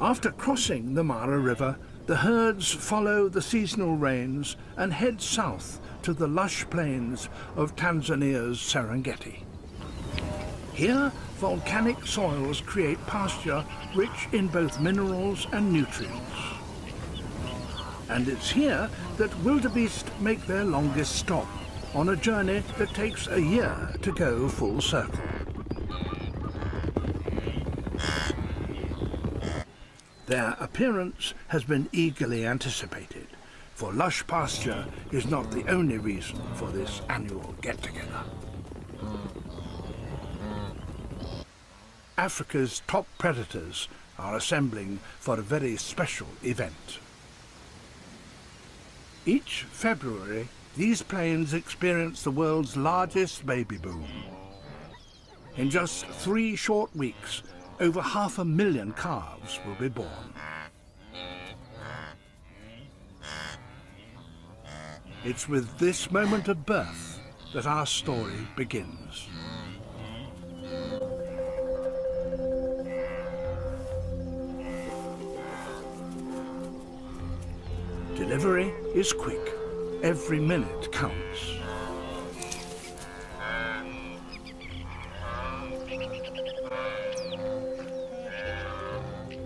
After crossing the Mara River, the herds follow the seasonal rains and head south to the lush plains of Tanzania's Serengeti. Here, volcanic soils create pasture rich in both minerals and nutrients. And it's here that wildebeest make their longest stop, on a journey that takes a year to go full circle. Their appearance has been eagerly anticipated, for lush pasture is not the only reason for this annual get-together. Africa's top predators are assembling for a very special event. Each February, these plains experience the world's largest baby boom. In just 3 short weeks, over 500,000 calves will be born. It's with this moment of birth that our story begins. Delivery is quick. Every minute counts.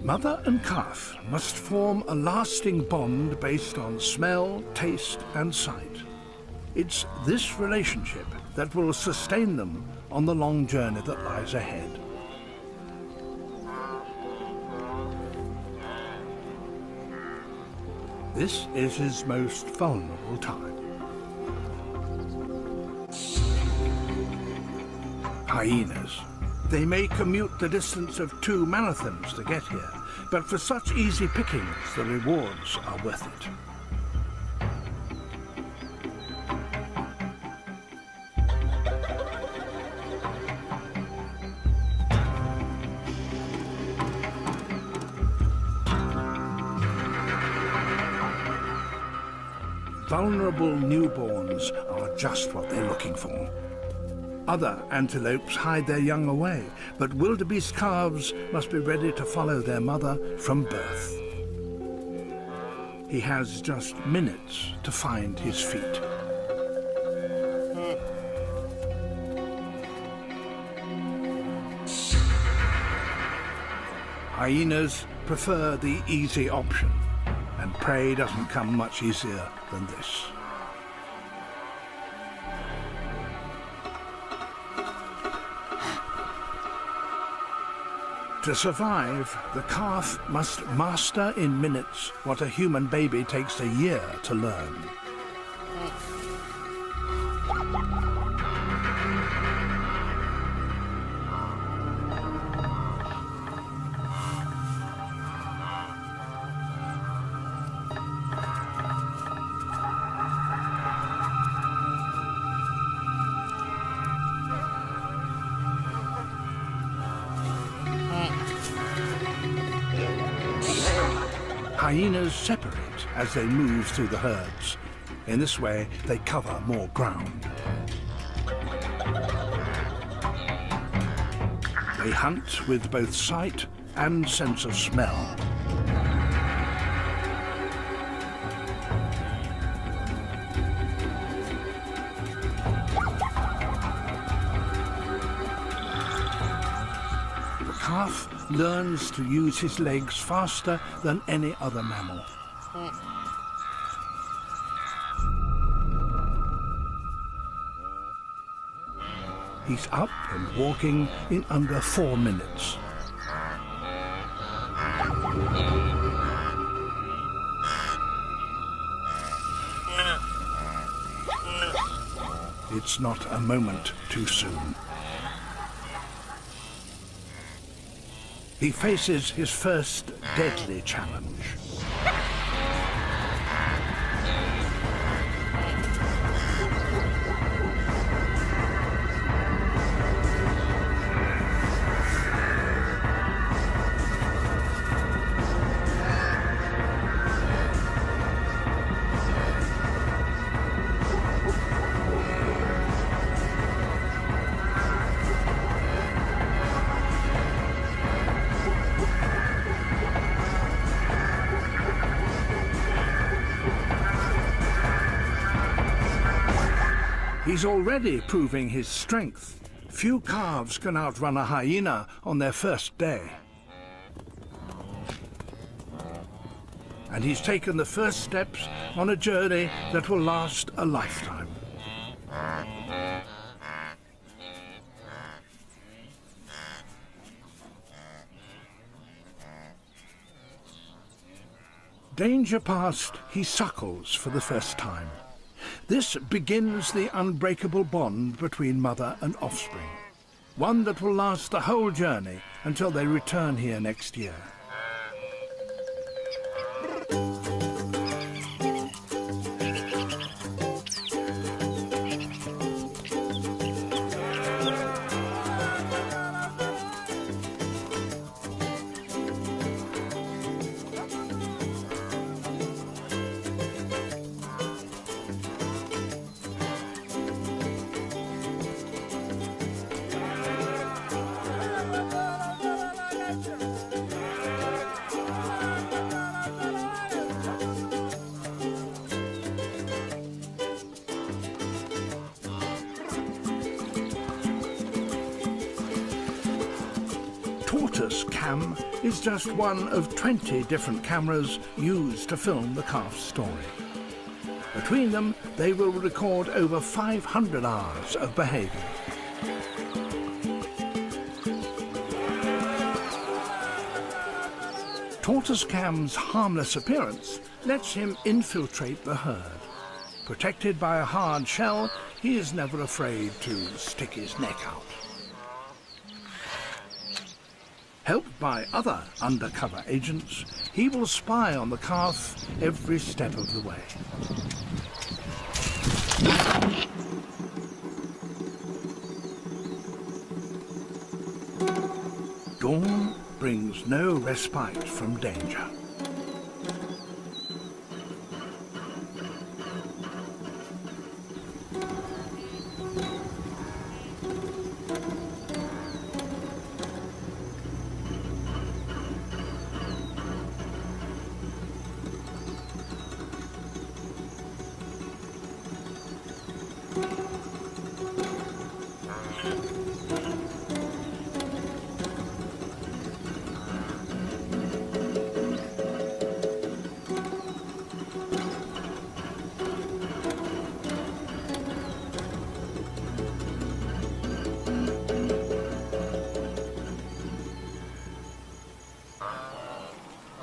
Mother and calf must form a lasting bond based on smell, taste, and sight. It's this relationship that will sustain them on the long journey that lies ahead. This is his most vulnerable time. Hyenas. They may commute the distance of 2 marathons to get here, but for such easy pickings, the rewards are worth it. Vulnerable newborns are just what they're looking for. Other antelopes hide their young away, but wildebeest calves must be ready to follow their mother from birth. He has just minutes to find his feet. Hyenas prefer the easy option, and prey doesn't come much easier than this. To survive, the calf must master in minutes what a human baby takes a year to learn. Hyenas separate as they move through the herds. In this way, they cover more ground. They hunt with both sight and sense of smell. The calf learns to use his legs faster than any other mammal. He's up and walking in under 4 minutes. It's not a moment too soon. He faces his first deadly challenge. He's already proving his strength. Few calves can outrun a hyena on their first day. And he's taken the first steps on a journey that will last a lifetime. Danger past, he suckles for the first time. This begins the unbreakable bond between mother and offspring, one that will last the whole journey until they return here next year. Tortoise cam is just one of 20 different cameras used to film the calf's story. Between them, they will record over 500 hours of behaviour. Tortoise cam's harmless appearance lets him infiltrate the herd. Protected by a hard shell, he is never afraid to stick his neck out. Helped by other undercover agents, he will spy on the calf every step of the way. Dawn brings no respite from danger.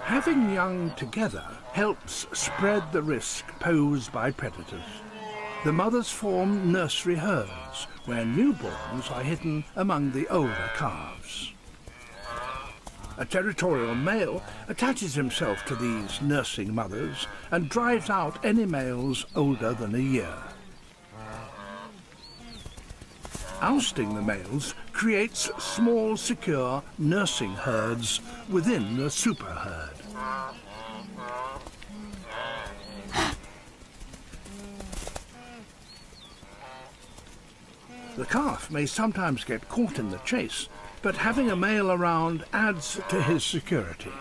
Having young together helps spread the risk posed by predators. The mothers form nursery herds, where newborns are hidden among the older calves. A territorial male attaches himself to these nursing mothers and drives out any males older than a year. Ousting the males creates small, secure nursing herds within the super herd. The calf may sometimes get caught in the chase, but having a male around adds to his security.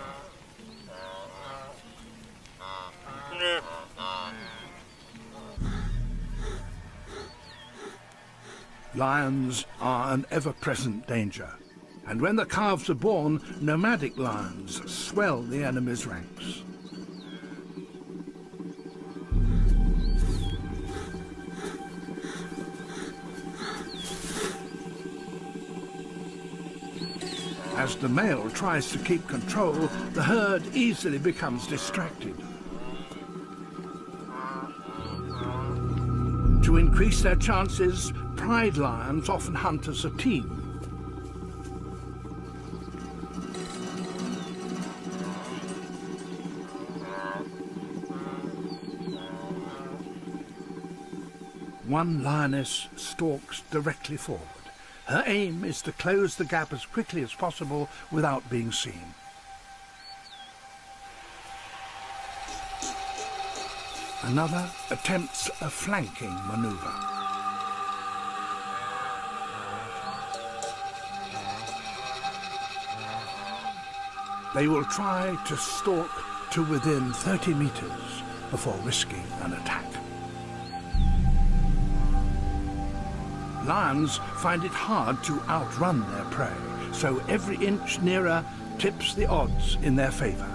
Lions are an ever-present danger, and when the calves are born, nomadic lions swell the enemy's ranks. As the male tries to keep control, the herd easily becomes distracted. To increase their chances, pride lions often hunt as a team. One lioness stalks directly forward. Her aim is to close the gap as quickly as possible without being seen. Another attempts a flanking maneuver. They will try to stalk to within 30 meters before risking an attack. Lions find it hard to outrun their prey, so every inch nearer tips the odds in their favor.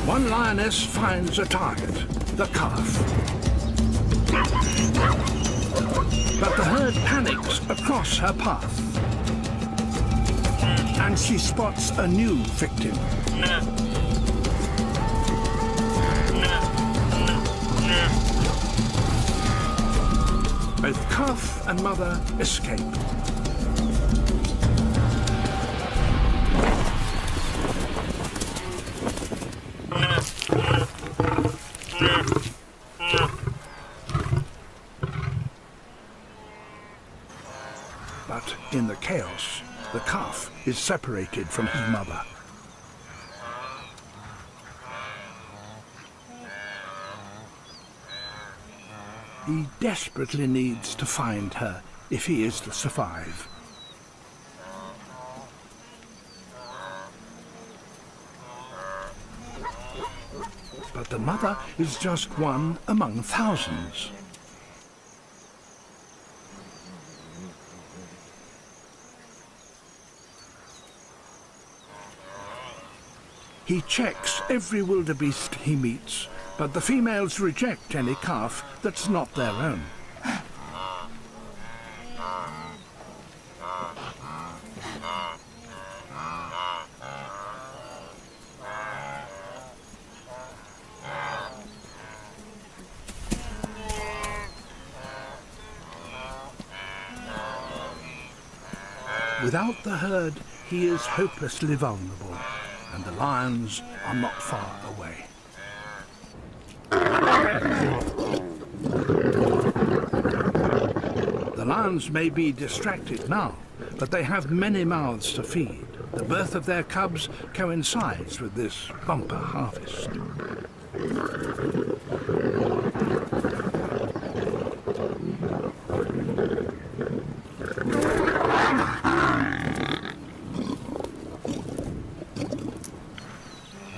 One lioness finds a target, the calf. But the herd panics across her path, and she spots a new victim. Both calf and mother escape. But in the chaos, the calf is separated from his mother. He desperately needs to find her if he is to survive. But the mother is just one among thousands. He checks every wildebeest he meets, but the females reject any calf that's not their own. Without the herd, he is hopelessly vulnerable, and the lions are not far away. The lions may be distracted now, but they have many mouths to feed. The birth of their cubs coincides with this bumper harvest.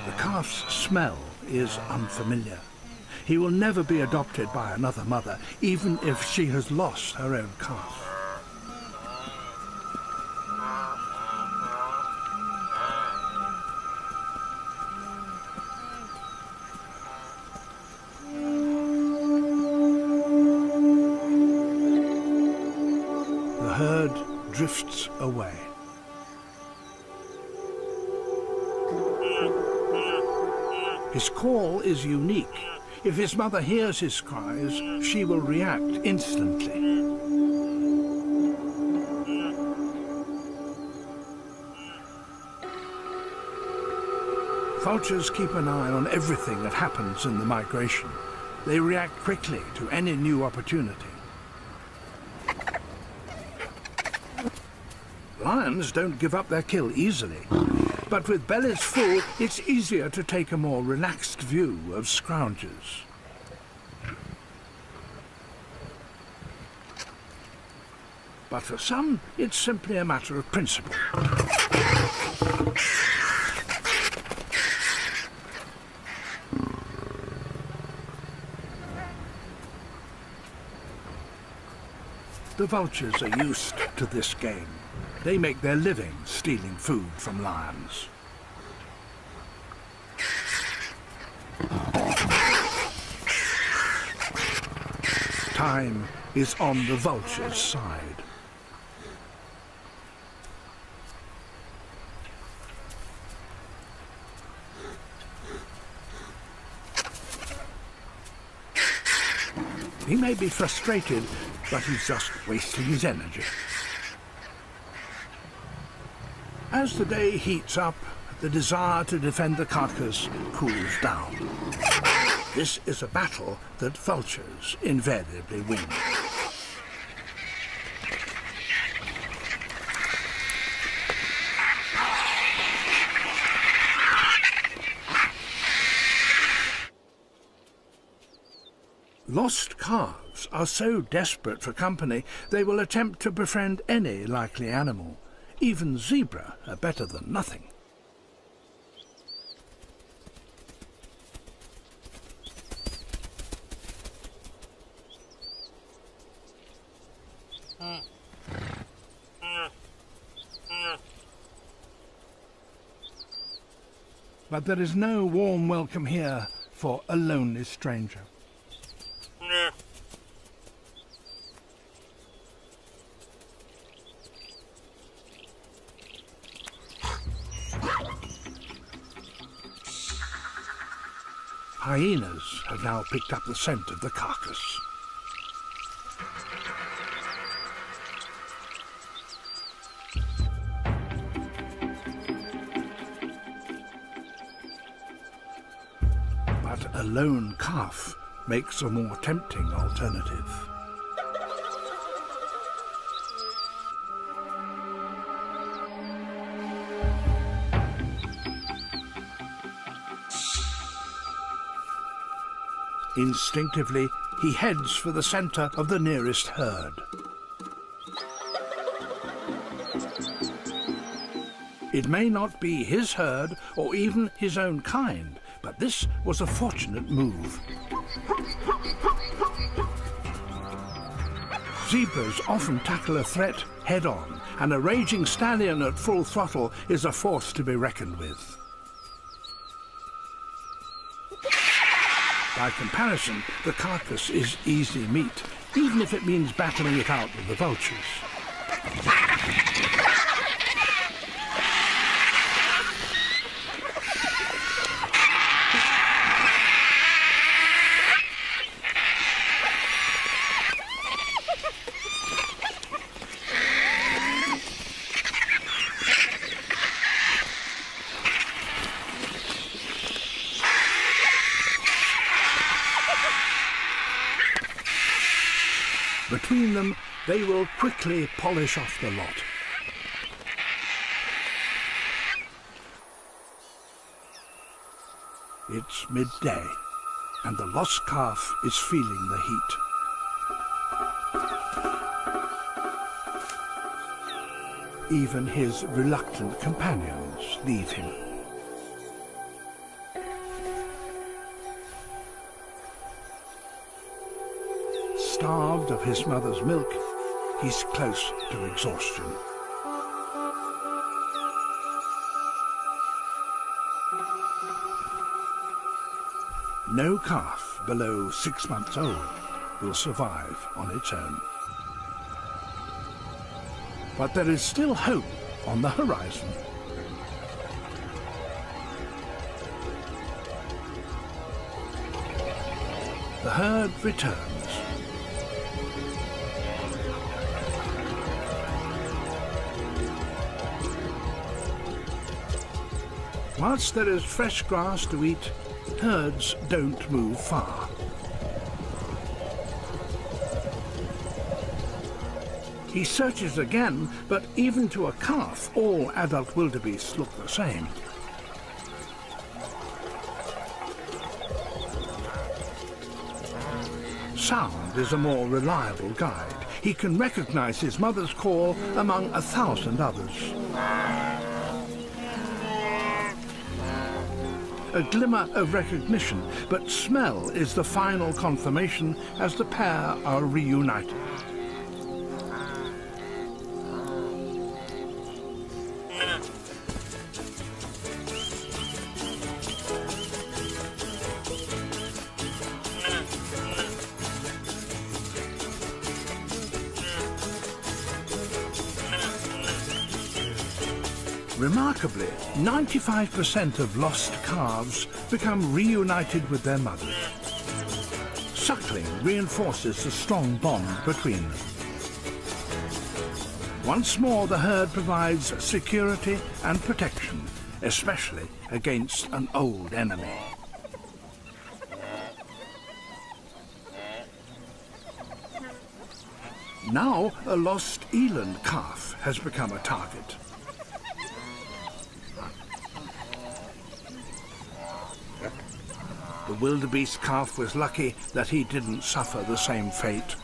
The calf's smell is unfamiliar. He will never be adopted by another mother, even if she has lost her own calf. The herd drifts away. His call is unique. If his mother hears his cries, she will react instantly. Vultures keep an eye on everything that happens in the migration. They react quickly to any new opportunity. Lions don't give up their kill easily. But with bellies full, it's easier to take a more relaxed view of scroungers. But for some, it's simply a matter of principle. The vultures are used to this game. They make their living stealing food from lions. Time is on the vulture's side. He may be frustrated, but he's just wasting his energy. As the day heats up, the desire to defend the carcass cools down. This is a battle that vultures invariably win. Lost calves are so desperate for company they will attempt to befriend any likely animal. Even zebra are better than nothing. But there is no warm welcome here for a lonely stranger. Hyenas have now picked up the scent of the carcass. But a lone calf makes a more tempting alternative. Instinctively, he heads for the center of the nearest herd. It may not be his herd or even his own kind, but this was a fortunate move. Zebras often tackle a threat head-on, and a raging stallion at full throttle is a force to be reckoned with. By comparison, the carcass is easy meat, even if it means battling it out with the vultures. Between them, they will quickly polish off the lot. It's midday, and the lost calf is feeling the heat. Even his reluctant companions leave him. Starved of his mother's milk, he's close to exhaustion. No calf below 6 months old will survive on its own. But there is still hope on the horizon. The herd returns. Whilst there is fresh grass to eat, herds don't move far. He searches again, but even to a calf, all adult wildebeests look the same. Sound is a more reliable guide. He can recognize his mother's call among 1,000 others. A glimmer of recognition, but smell is the final confirmation as the pair are reunited. Remarkably, 95% of lost calves become reunited with their mothers. Suckling reinforces the strong bond between them. Once more, the herd provides security and protection, especially against an old enemy. Now, a lost eland calf has become a target. The wildebeest calf was lucky that he didn't suffer the same fate.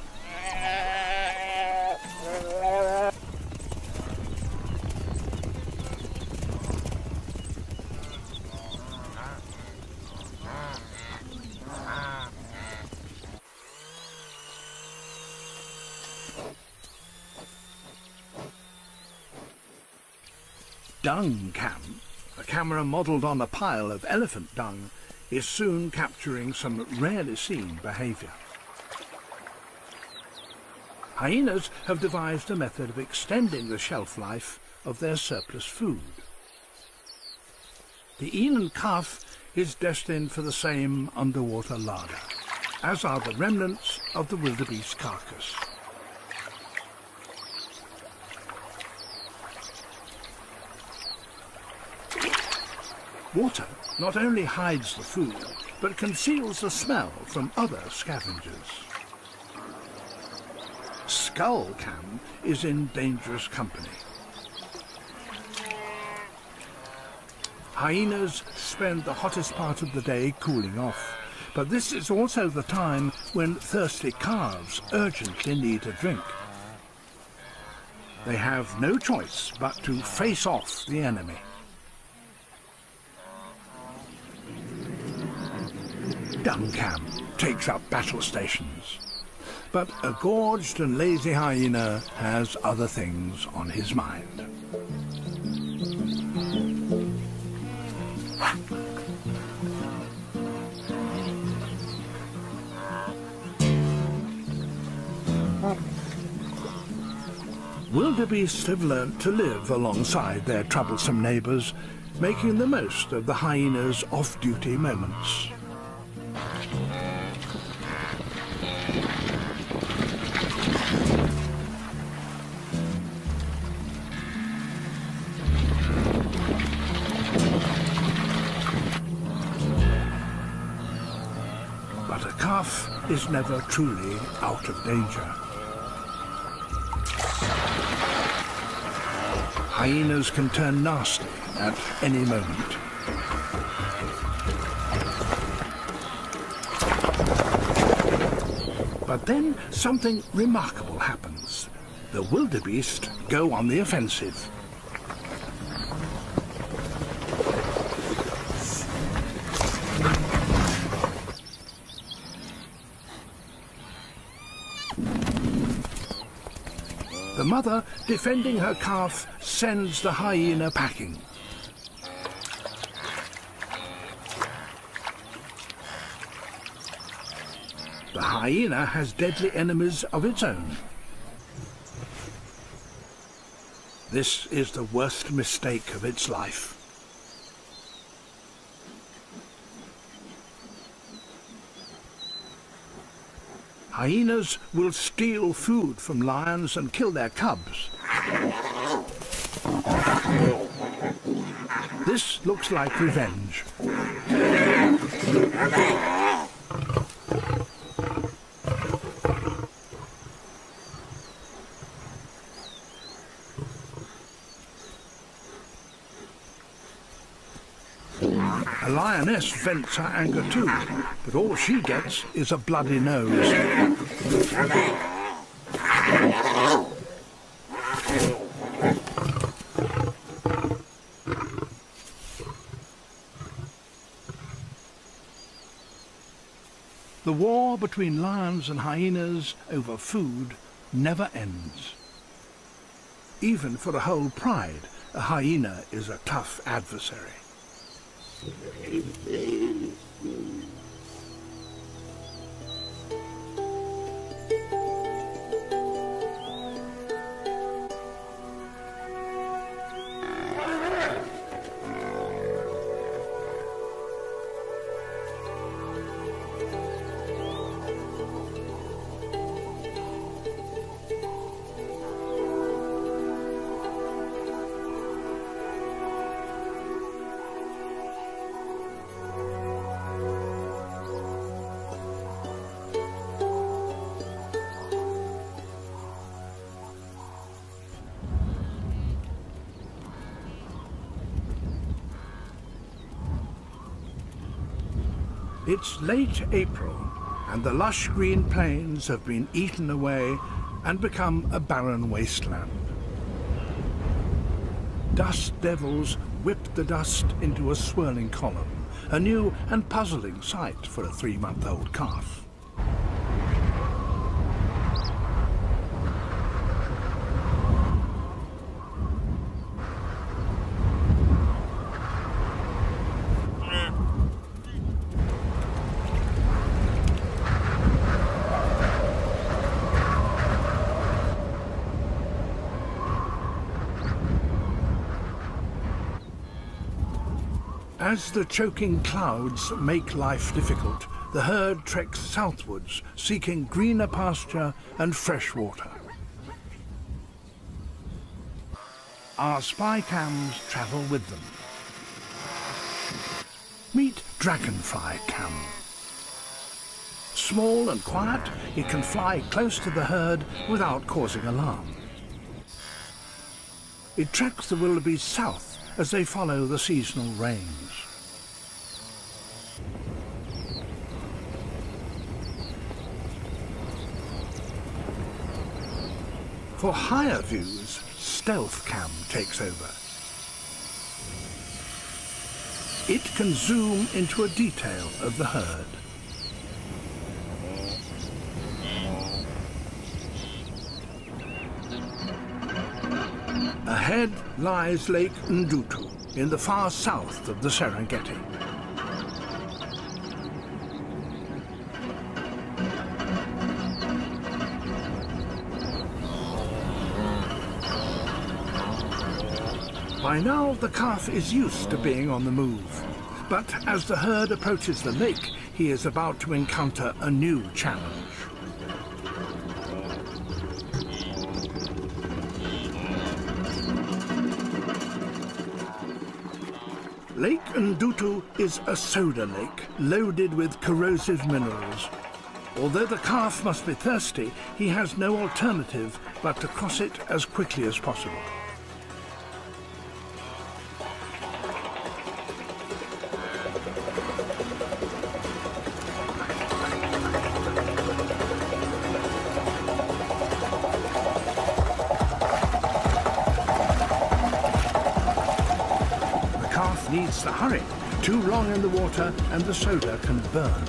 Dung cam, a camera modelled on a pile of elephant dung, is soon capturing some rarely seen behaviour. Hyenas have devised a method of extending the shelf life of their surplus food. The eland calf is destined for the same underwater larder, as are the remnants of the wildebeest carcass. Water not only hides the food, but conceals the smell from other scavengers. Skull cam is in dangerous company. Hyenas spend the hottest part of the day cooling off, but this is also the time when thirsty calves urgently need a drink. They have no choice but to face off the enemy. Dung cam takes up battle stations, but a gorged and lazy hyena has other things on his mind. Wildebeest have learnt to live alongside their troublesome neighbours, making the most of the hyena's off-duty moments. But a calf is never truly out of danger. Hyenas can turn nasty at any moment. But then something remarkable happens. The wildebeest go on the offensive. The mother, defending her calf, sends the hyena packing. The hyena has deadly enemies of its own. This is the worst mistake of its life. Hyenas will steal food from lions and kill their cubs. This looks like revenge. A lioness vents her anger too, but all she gets is a bloody nose. The war between lions and hyenas over food never ends. Even for a whole pride, a hyena is a tough adversary. It's late April, and the lush green plains have been eaten away and become a barren wasteland. Dust devils whip the dust into a swirling column, a new and puzzling sight for a 3-month-old calf. As the choking clouds make life difficult, the herd treks southwards, seeking greener pasture and fresh water. Our spy cams travel with them. Meet Dragonfly Cam. Small and quiet, it can fly close to the herd without causing alarm. It tracks the wildebeest south as they follow the seasonal rains. For higher views, Stealth Cam takes over. It can zoom into a detail of the herd. Ahead lies Lake Ndutu in the far south of the Serengeti. By now, the calf is used to being on the move. But as the herd approaches the lake, he is about to encounter a new challenge. Lake Ndutu is a soda lake loaded with corrosive minerals. Although the calf must be thirsty, he has no alternative but to cross it as quickly as possible. Needs to hurry. Too long in the water and the soda can burn.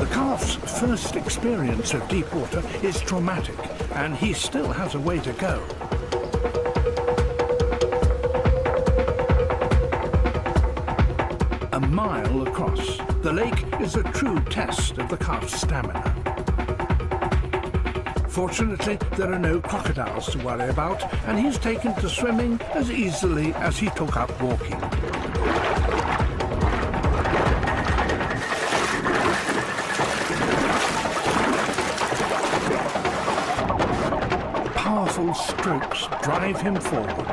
The calf's first experience of deep water is traumatic, and he still has a way to go. A mile across, the lake is a true test of the calf's stamina. Fortunately, there are no crocodiles to worry about, and he's taken to swimming as easily as he took up walking. Powerful strokes drive him forward.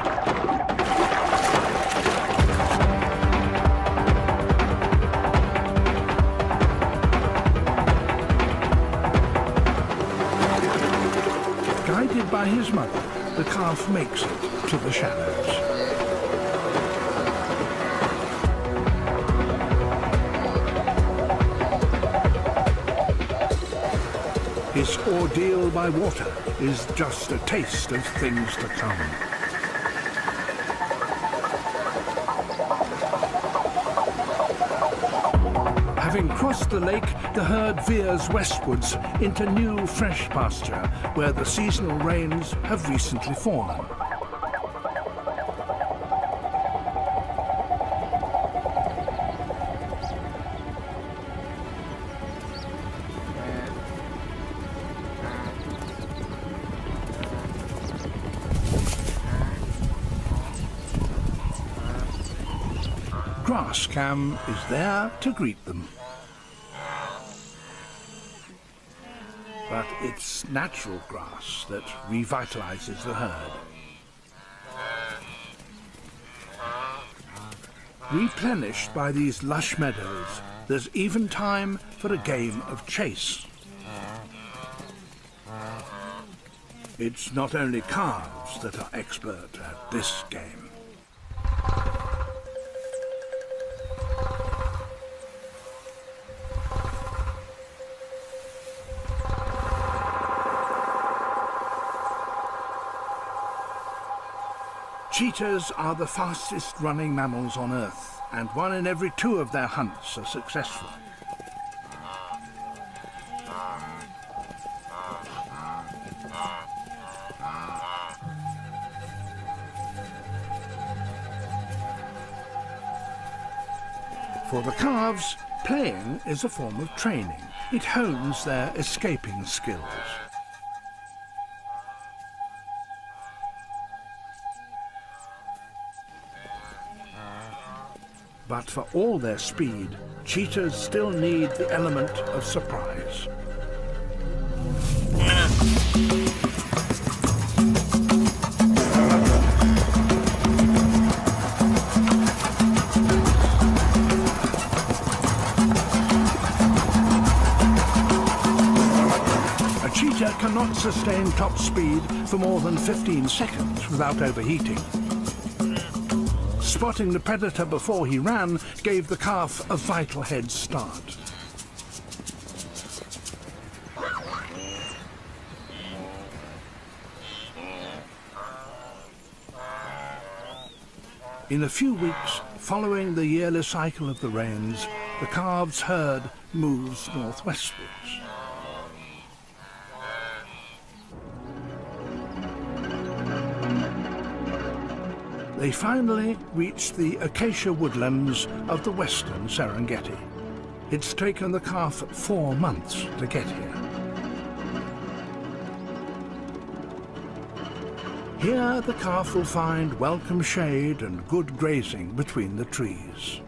Guided by his mother, the calf makes it to the shallows. His ordeal by water is just a taste of things to come. Having crossed the lake, the herd veers westwards into new fresh pasture where the seasonal rains have recently fallen. Grass Cam is there to greet them. But it's natural grass that revitalizes the herd. Replenished by these lush meadows, there's even time for a game of chase. It's not only calves that are expert at this game. Cheetahs are the fastest running mammals on Earth, and 1 in every 2 of their hunts are successful. For the calves, playing is a form of training. It hones their escaping skills. But for all their speed, cheetahs still need the element of surprise. A cheetah cannot sustain top speed for more than 15 seconds without overheating. Spotting the predator before he ran gave the calf a vital head start. In a few weeks, following the yearly cycle of the rains, the calves' herd moves northwestwards. They finally reached the acacia woodlands of the western Serengeti. It's taken the calf 4 months to get here. Here the calf will find welcome shade and good grazing between the trees.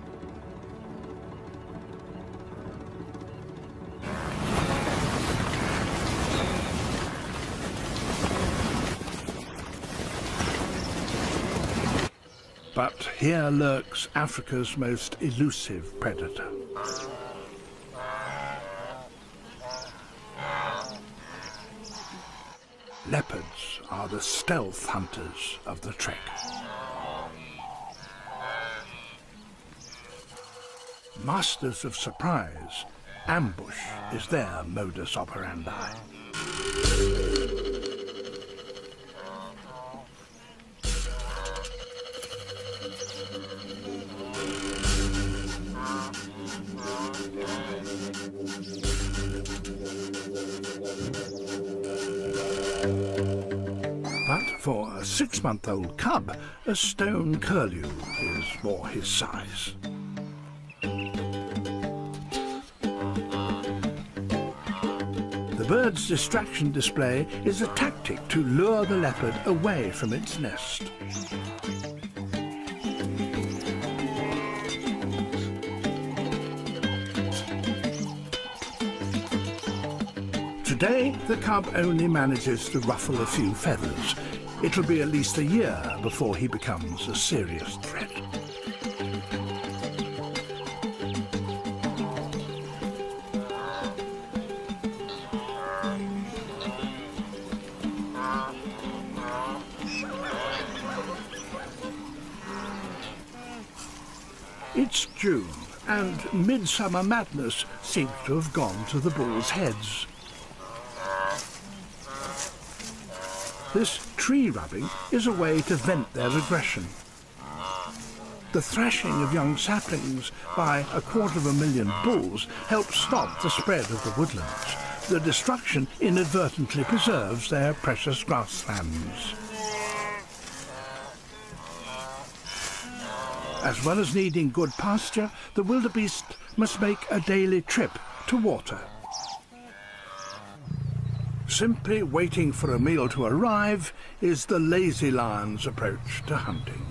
But here lurks Africa's most elusive predator. Leopards are the stealth hunters of the trek. Masters of surprise, ambush is their modus operandi. For a 6-month-old cub, a stone curlew is more his size. The bird's distraction display is a tactic to lure the leopard away from its nest. Today, the cub only manages to ruffle a few feathers. It'll be at least a year before he becomes a serious threat. It's June, and midsummer madness seems to have gone to the bulls' heads. This tree rubbing is a way to vent their aggression. The thrashing of young saplings by 250,000 bulls helps stop the spread of the woodlands. The destruction inadvertently preserves their precious grasslands. As well as needing good pasture, the wildebeest must make a daily trip to water. Simply waiting for a meal to arrive is the lazy lion's approach to hunting.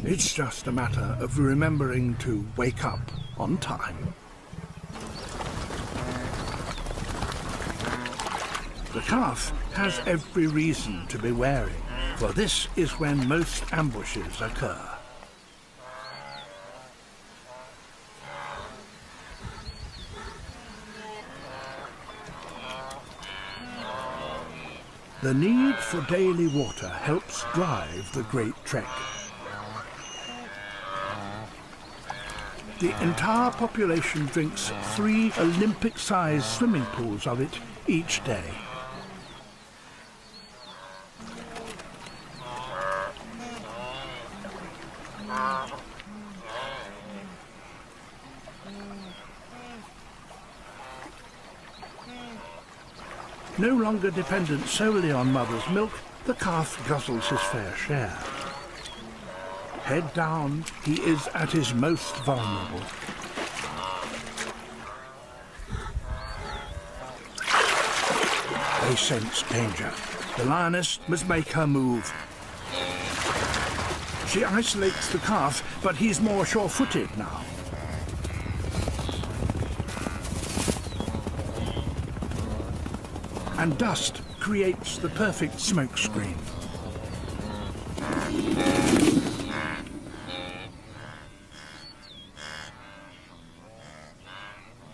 It's just a matter of remembering to wake up on time. The calf has every reason to be wary, for this is when most ambushes occur. The need for daily water helps drive the great trek. The entire population drinks 3 Olympic-sized swimming pools of it each day. No longer dependent solely on mother's milk, the calf guzzles his fair share. Head down, he is at his most vulnerable. They sense danger. The lioness must make her move. She isolates the calf, but he's more sure-footed now. And dust creates the perfect smoke screen.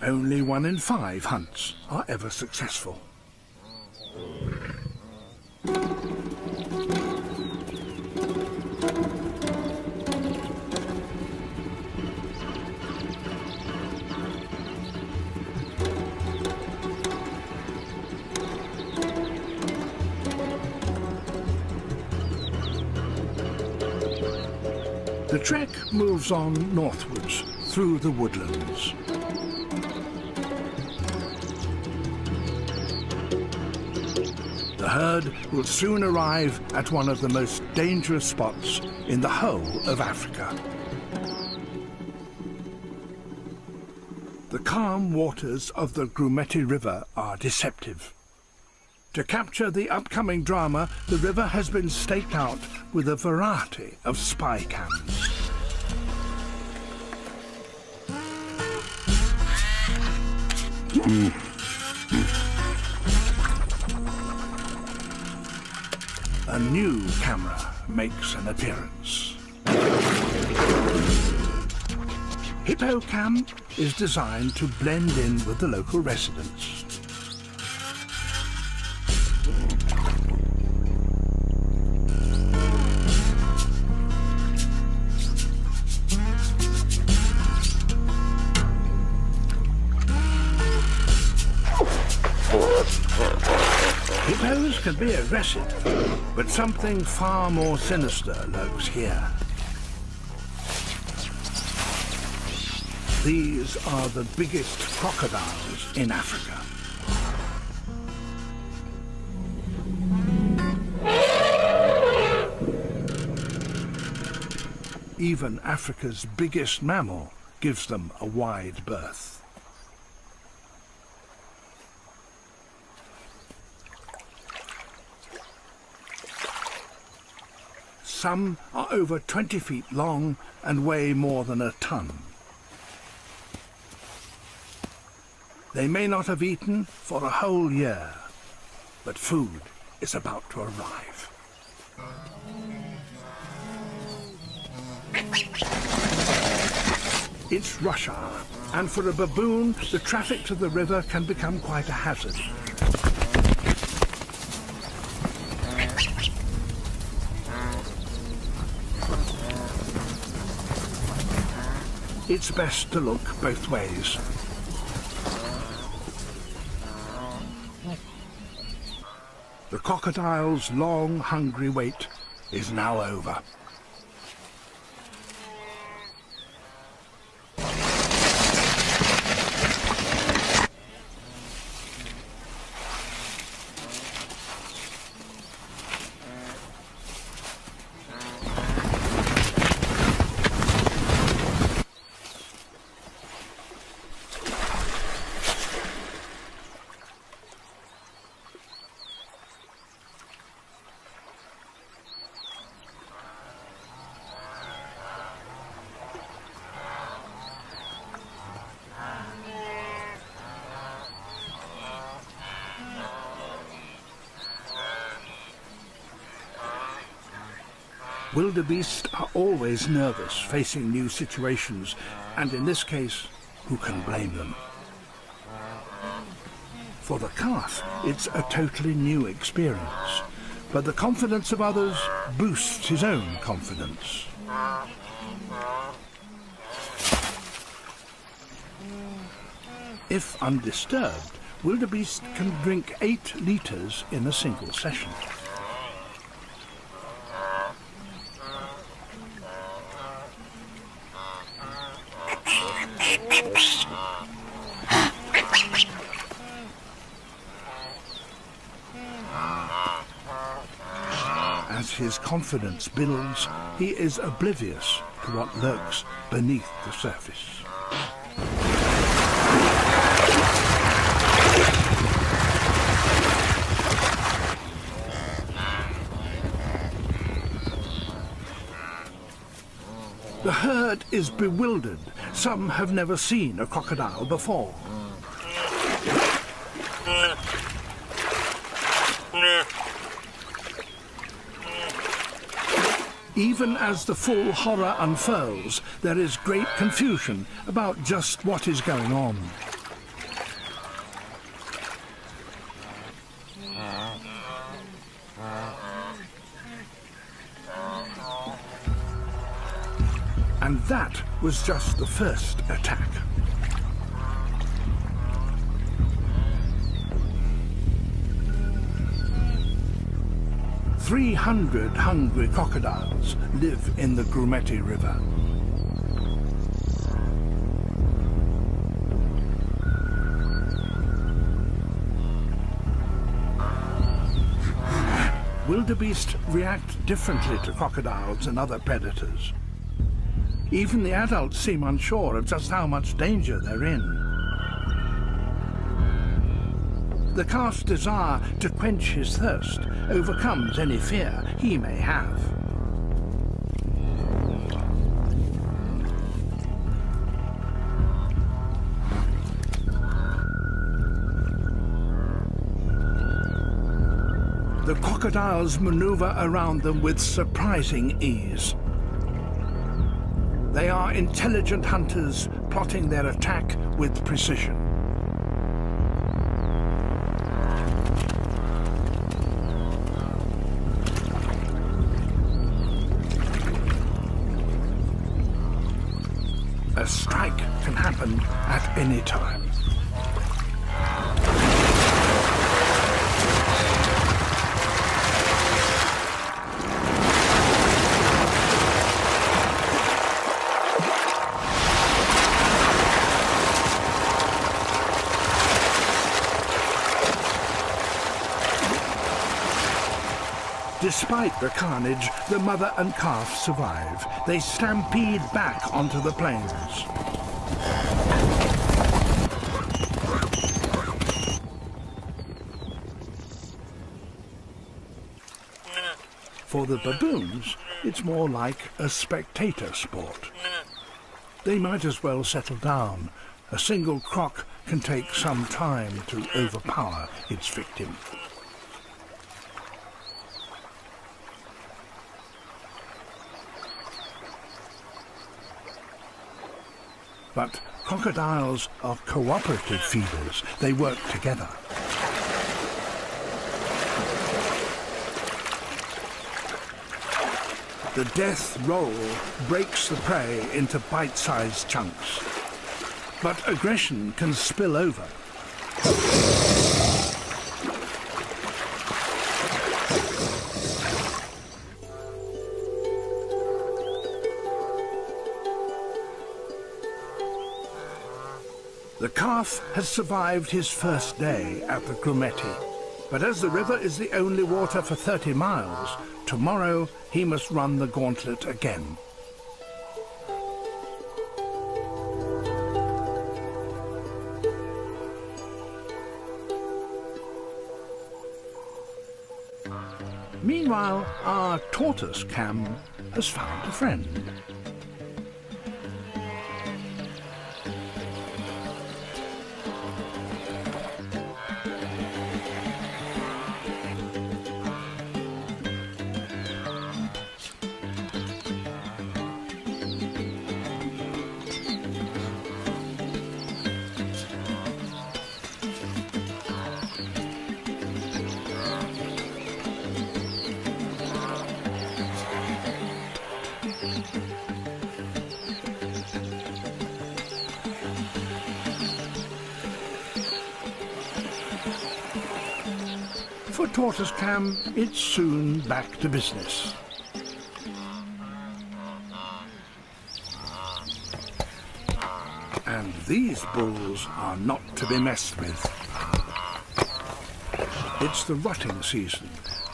Only 1 in 5 hunts are ever successful. The trek moves on northwards through the woodlands. The herd will soon arrive at one of the most dangerous spots in the whole of Africa. The calm waters of the Grumeti River are deceptive. To capture the upcoming drama, the river has been staked out with a variety of spy cams. A new camera makes an appearance. HippoCam is designed to blend in with the local residents. Hippos can be aggressive, but something far more sinister lurks here. These are the biggest crocodiles in Africa. Even Africa's biggest mammal gives them a wide berth. Some are over 20 feet long and weigh more than a ton. They may not have eaten for a whole year, but food is about to arrive. It's rush hour, and for a baboon, the traffic to the river can become quite a hazard. It's best to look both ways. The crocodile's long, hungry wait is now over. Wildebeest are always nervous facing new situations, and in this case, who can blame them? For the calf, it's a totally new experience, but the confidence of others boosts his own confidence. If undisturbed, wildebeest can drink 8 litres in a single session. As his confidence builds, he is oblivious to what lurks beneath the surface. The herd is bewildered. Some have never seen a crocodile before. Even as the full horror unfurls, there is great confusion about just what is going on. And that was just the first attack. "300 hungry crocodiles live in the Grumeti River. Wildebeest react differently to crocodiles and other predators. Even the adults seem unsure of just how much danger they're in. The calf's desire to quench his thirst overcomes any fear he may have. The crocodiles maneuver around them with surprising ease. They are intelligent hunters plotting their attack with precision. A strike can happen at any time. Despite the carnage, the mother and calf survive. They stampede back onto the plains. For the baboons, it's more like a spectator sport. They might as well settle down. A single croc can take some time to overpower its victim. But crocodiles are cooperative feeders. They work together. The death roll breaks the prey into bite-sized chunks. But aggression can spill over. The calf has survived his first day at the Grumeti, but as the river is the only water for 30 miles, tomorrow he must run the gauntlet again. Meanwhile, our tortoise cam has found a friend. For Tortoise Cam, it's soon back to business. And these bulls are not to be messed with. It's the rutting season,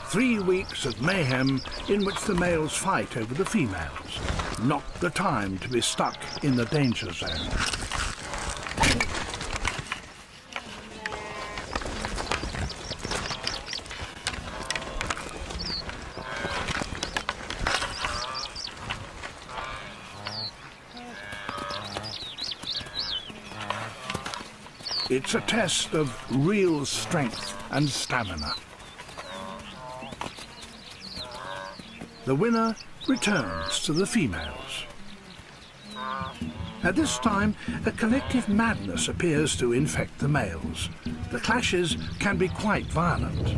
3 weeks of mayhem in which the males fight over the females. Not the time to be stuck in the danger zone. It's a test of real strength and stamina. The winner returns to the females. At this time, a collective madness appears to infect the males. The clashes can be quite violent.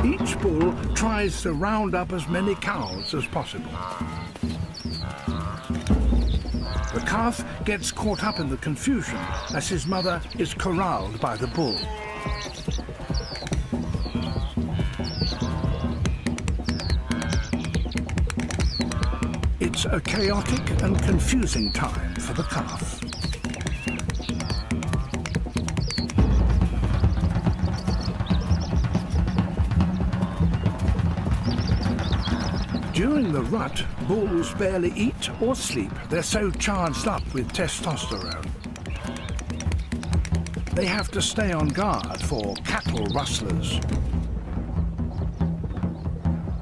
Each bull tries to round up as many cows as possible. The calf gets caught up in the confusion as his mother is corralled by the bull. It's a chaotic and confusing time for the calf. During the rut, bulls barely eat or sleep. They're so charged up with testosterone. They have to stay on guard for cattle rustlers.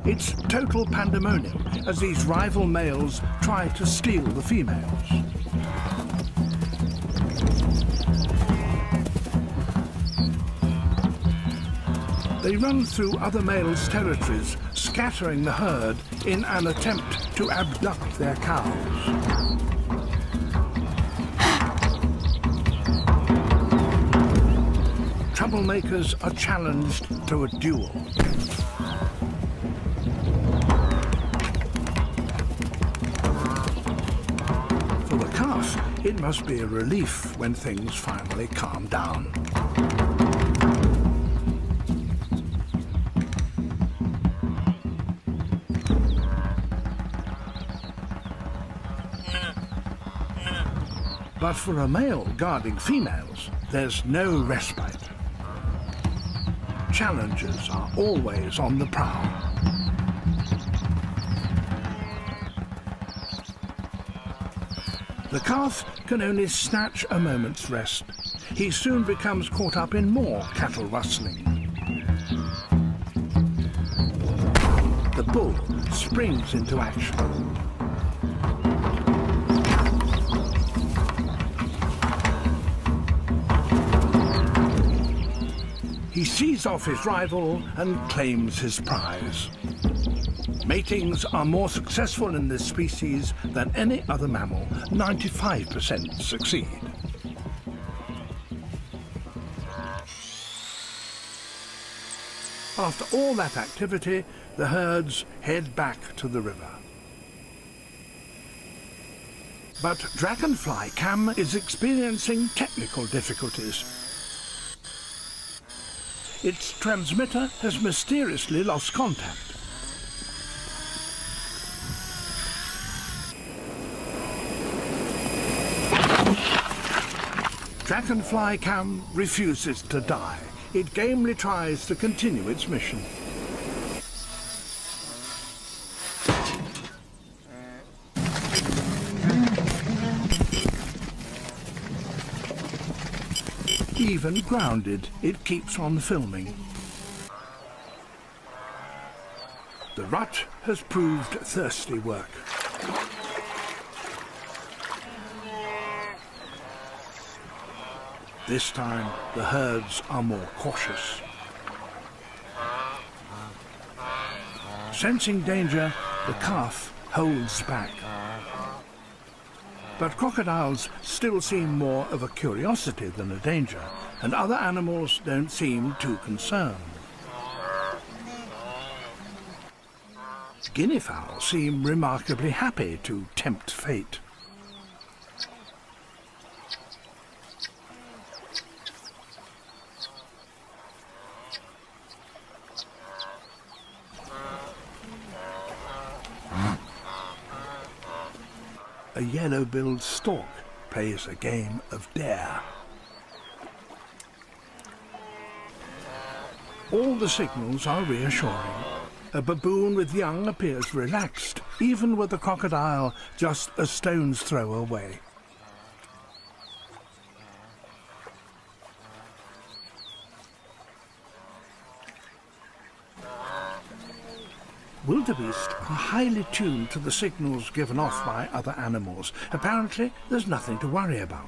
It's total pandemonium as these rival males try to steal the females. They run through other males' territories, scattering the herd in an attempt to abduct their cows. Troublemakers are challenged to a duel. For the calf, it must be a relief when things finally calm down. But for a male guarding females, there's no respite. Challengers are always on the prowl. The calf can only snatch a moment's rest. He soon becomes caught up in more cattle rustling. The bull springs into action. He sees off his rival and claims his prize. Matings are more successful in this species than any other mammal. 95% succeed. After all that activity, the herds head back to the river. But Dragonfly Cam is experiencing technical difficulties. Its transmitter has mysteriously lost contact. Dragonfly Cam refuses to die. It gamely tries to continue its mission. Even grounded, it keeps on filming. The rut has proved thirsty work. This time, the herds are more cautious. Sensing danger, the calf holds back. But crocodiles still seem more of a curiosity than a danger, and other animals don't seem too concerned. Guinea fowl seem remarkably happy to tempt fate. A yellow-billed stork plays a game of dare. All the signals are reassuring. A baboon with young appears relaxed, even with the crocodile just a stone's throw away. Wildebeest are highly tuned to the signals given off by other animals. Apparently, there's nothing to worry about.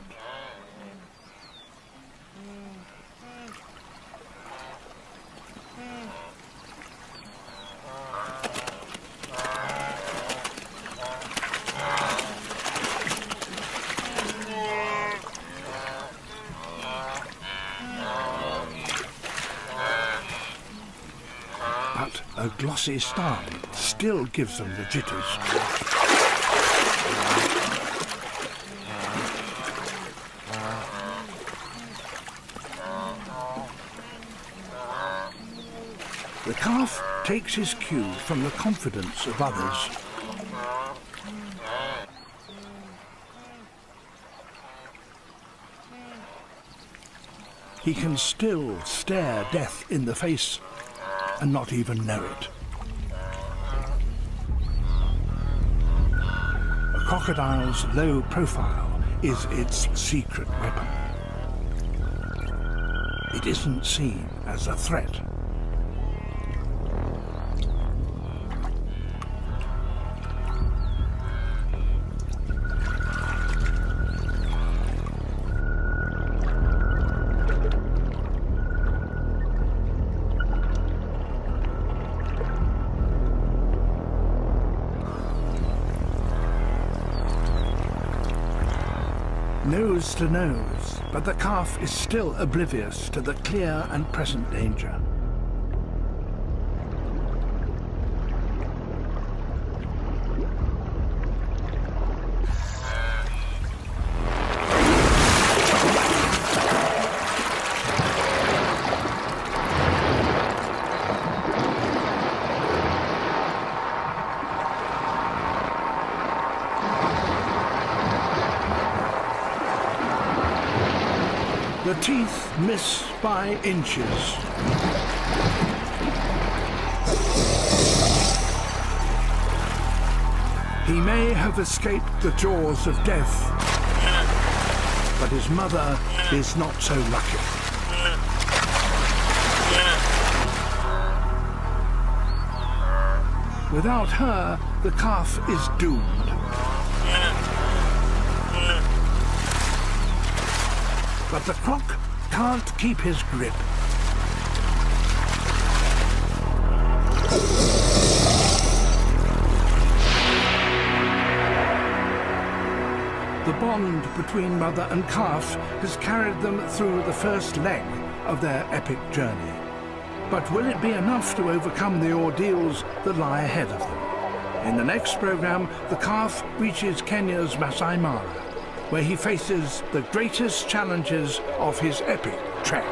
But a glossy star still gives them the jitters. The calf takes his cue from the confidence of others. He can still stare death in the face and not even know it. A crocodile's low profile is its secret weapon. It isn't seen as a threat. Nose to nose, but the calf is still oblivious to the clear and present danger. The teeth miss by inches. He may have escaped the jaws of death, but his mother is not so lucky. Without her, the calf is doomed. But the croc can't keep his grip. The bond between mother and calf has carried them through the first leg of their epic journey. But will it be enough to overcome the ordeals that lie ahead of them? In the next program, the calf reaches Kenya's Masai Mara, where he faces the greatest challenges of his epic trek.